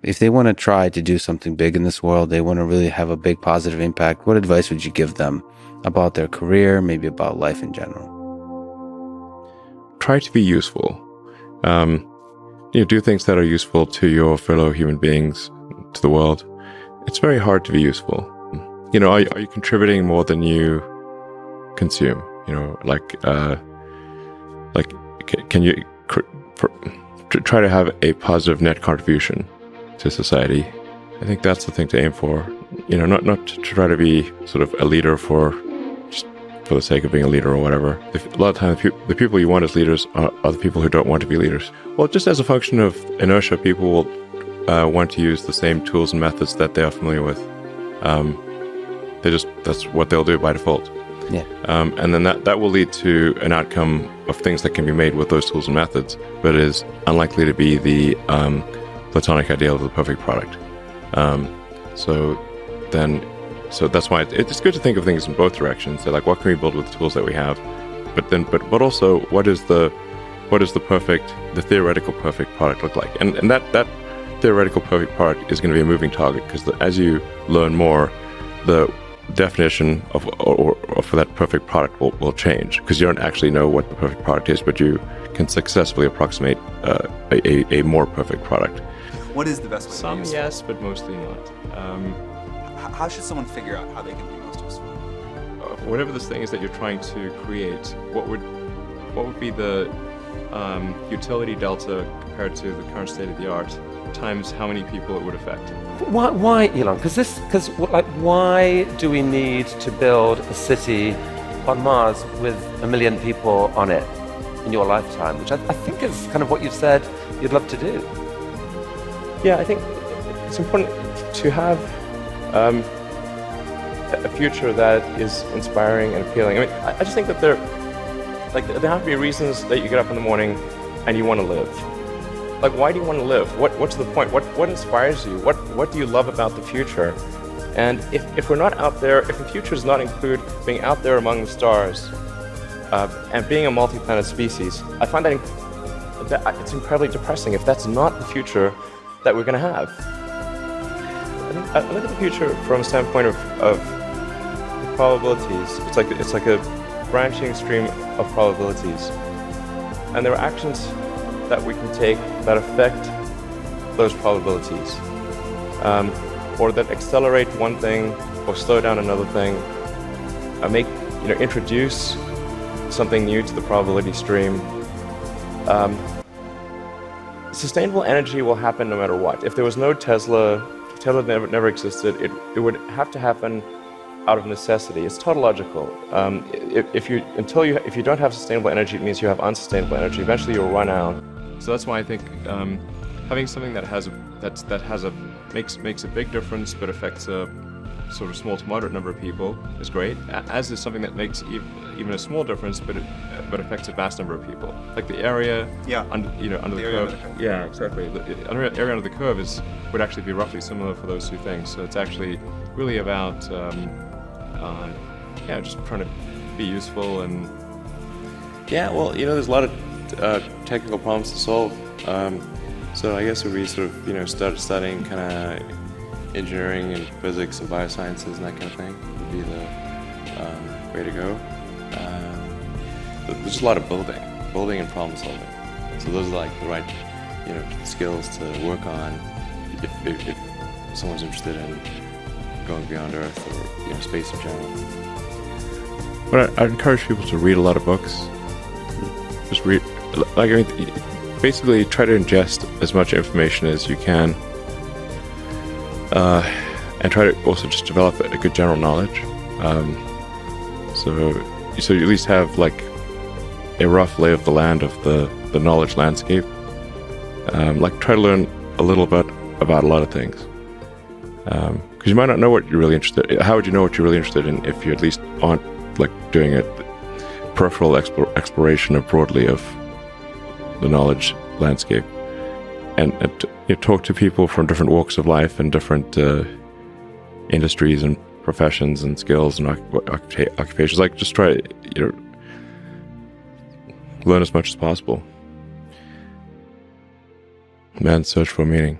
if they want to try to do something big in this world, they want to really have a big positive impact, what advice would you give them about their career, maybe about life in general? Try to be useful. Do things that are useful to your fellow human beings, to the world. It's very hard to be useful. Are you contributing more than you consume? Can you try to have a positive net contribution to society? I think that's the thing to aim for. Not to try to be sort of a leader for the sake of being a leader or whatever. A lot of times, the people you want as leaders are the people who don't want to be leaders. Well, just as a function of inertia, people will want to use the same tools and methods that they are familiar with. That's what they'll do by default. Yeah. And then that will lead to an outcome of things that can be made with those tools and methods, but is unlikely to be the platonic ideal of the perfect product. So that's why it's good to think of things in both directions. So, like, what can we build with the tools that we have, but also what is the theoretical perfect product look like? And that theoretical perfect product is going to be a moving target, because as you learn more, the definition of for that perfect product will change, because you don't actually know what the perfect product is, but you can successfully approximate a more perfect product. What is the best way to Some be useful? yes, but mostly not. How should someone figure out how they can be most useful? Whatever this thing is that you're trying to create, what would be the utility delta compared to the current state of the art times how many people it would affect? Why, Elon? Why do we need to build a city on Mars with 1 million people on it in your lifetime? Which I think is kind of what you've said you'd love to do. Yeah, I think it's important to have a future that is inspiring and appealing. I mean, I just think that there have to be reasons that you get up in the morning and you want to live. Like, why do you want to live? What's the point? What inspires you? What do you love about the future? And if we're not out there, if the future does not include being out there among the stars and being a multi-planet species, I find that it's incredibly depressing if that's not the future that we're going to have. I look at the future from a standpoint of probabilities. It's like a branching stream of probabilities, and there are actions that we can take that affect those probabilities, or that accelerate one thing or slow down another thing, introduce something new to the probability stream. Sustainable energy will happen no matter what. If there was no Tesla never existed, it would have to happen out of necessity. It's tautological. If you don't have sustainable energy, it means you have unsustainable energy. Eventually, you'll run out. So that's why I think having something that makes a big difference but affects a sort of small to moderate number of people is great. As is something that makes even a small difference but affects a vast number of people. Like the area under the curve. Yeah, exactly. The area under the curve would actually be roughly similar for those two things. So it's actually really about just trying to be useful. And there's a lot of technical problems to solve. So I guess if we sort of start studying kind of engineering and physics and biosciences and that kind of thing would be the way to go. But there's a lot of building and problem solving. So those are like the right skills to work on if someone's interested in going beyond Earth or space in general. But I'd encourage people to read a lot of books. Just read, basically try to ingest as much information as you can, and try to also just develop a good general knowledge. So you at least have like a rough lay of the land of the knowledge landscape. Try to learn a little bit about a lot of things. Because you might not know what you're really interested in. How would you know what you're really interested in if you at least aren't doing a peripheral exploration broadly of the knowledge landscape? And you talk to people from different walks of life and different industries and professions and skills and occupations. Just try learn as much as possible. Man's search for meaning.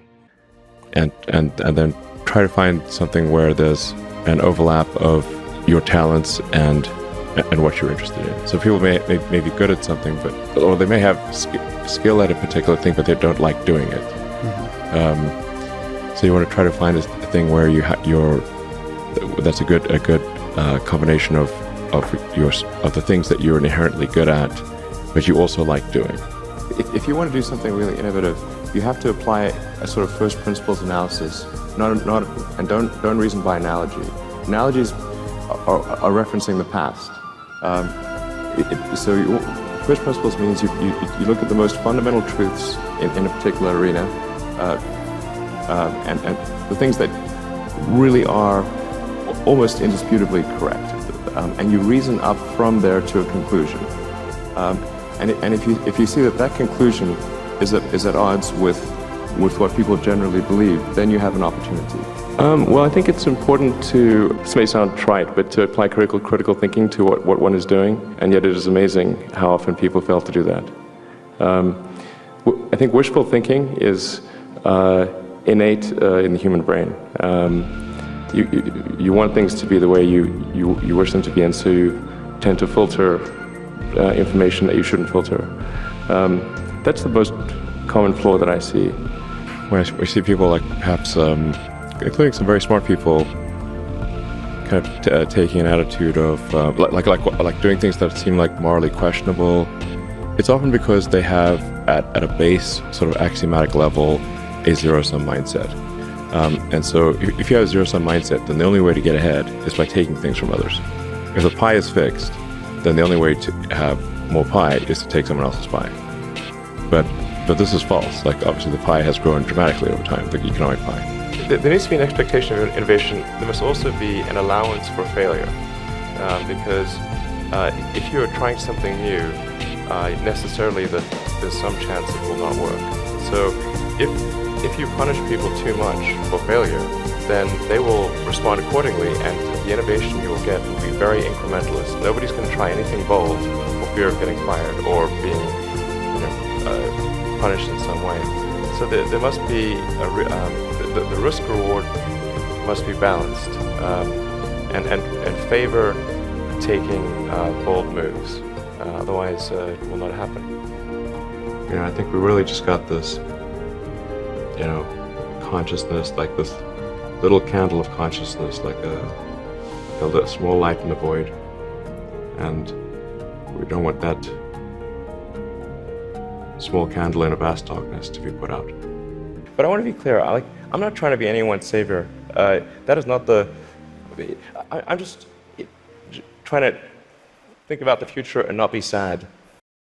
and then try to find something where there's an overlap of your talents and what you're interested in. So people may be good at something, or they may have skill at a particular thing, but they don't like doing it. So you want to try to find a thing where that's a good combination of the things that you're inherently good at, but you also like doing. If you want to do something really innovative, you have to apply a sort of first principles analysis, and don't reason by analogy. Analogies are referencing the past. First principles means you look at the most fundamental truths in a particular arena, and the things that really are almost indisputably correct, and you reason up from there to a conclusion. And if you see that conclusion is at odds with what people generally believe, then you have an opportunity. Well, I think it's important to, this may sound trite, but to apply critical thinking to what one is doing, and yet it is amazing how often people fail to do that. I think wishful thinking is innate in the human brain. You want things to be the way you wish them to be, and so you tend to filter information that you shouldn't filter. That's the most common flaw that I see. When I see people like perhaps, including some very smart people, kind of taking an attitude of like doing things that seem like morally questionable, it's often because they have at a base sort of axiomatic level a zero-sum mindset. And so if you have a zero-sum mindset, then the only way to get ahead is by taking things from others. If the pie is fixed, then the only way to have more pie is to take someone else's pie. But this is false. Like, obviously the pie has grown dramatically over time, the economic pie. There needs to be an expectation of innovation. There must also be an allowance for failure. Because if you're trying something new, necessarily there's some chance it will not work. So if you punish people too much for failure, then they will respond accordingly, and the innovation you will get will be very incrementalist. Nobody's going to try anything bold for fear of getting fired or being punished in some way. So there must be the risk reward must be balanced and favor taking bold moves. Otherwise, it will not happen. I think we really just got this, consciousness, like this little candle of consciousness, like a small light in the void, and we don't want that small candle in a vast darkness to be put out. But I want to be clear, I'm not trying to be anyone's savior. That is not I'm just trying to think about the future and not be sad.